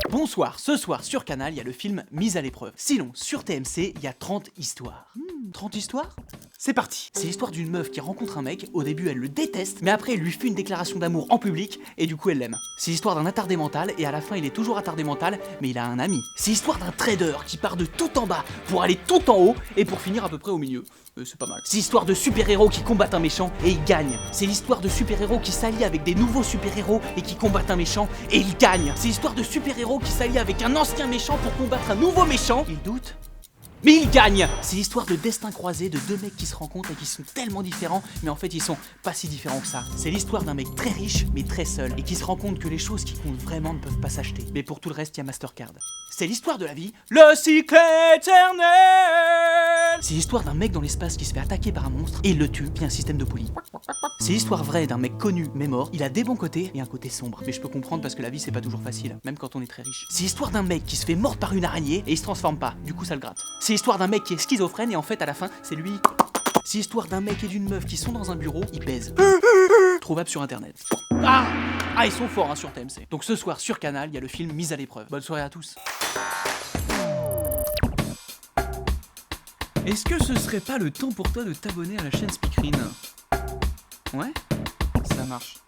Bonsoir, ce soir sur Canal, il y a le film Mise à l'épreuve. Sinon, sur TMC, il y a 30 histoires. 30 histoires? C'est parti. C'est l'histoire d'une meuf qui rencontre un mec, au début elle le déteste, mais après il lui fait une déclaration d'amour en public, et du coup elle l'aime. C'est l'histoire d'un attardé mental, et à la fin il est toujours attardé mental, mais il a un ami. C'est l'histoire d'un trader qui part de tout en bas pour aller tout en haut, et pour finir à peu près au milieu. C'est pas mal. C'est l'histoire de super-héros qui combattent un méchant et ils gagnent. C'est l'histoire de super-héros qui s'allient avec des nouveaux super-héros et qui combattent un méchant et ils gagnent. C'est l'histoire de super-héros qui s'allient avec un ancien méchant pour combattre un nouveau méchant. Ils doutent, mais ils gagnent. C'est l'histoire de destin croisé de deux mecs qui se rencontrent et qui sont tellement différents, mais en fait ils sont pas si différents que ça. C'est l'histoire d'un mec très riche mais très seul et qui se rend compte que les choses qui comptent vraiment ne peuvent pas s'acheter. Mais pour tout le reste, il y a Mastercard. C'est l'histoire de la vie, le cycle éternel. C'est l'histoire d'un mec dans l'espace qui se fait attaquer par un monstre et il le tue, puis un système de poli. C'est l'histoire vraie d'un mec connu mais mort. Il a des bons côtés et un côté sombre. Mais je peux comprendre parce que la vie c'est pas toujours facile, même quand on est très riche. C'est l'histoire d'un mec qui se fait mordre par une araignée et il se transforme pas, du coup ça le gratte. C'est l'histoire d'un mec qui est schizophrène et en fait à la fin c'est lui. C'est l'histoire d'un mec et d'une meuf qui sont dans un bureau, ils baisent. Trouvable sur internet. Ah, ils sont forts sur TMC. Donc ce soir sur Canal, il y a le film Mise à l'épreuve. Bonne soirée à tous. Est-ce que ce serait pas le temps pour toi de t'abonner à la chaîne Speakerine? Ouais, ça marche.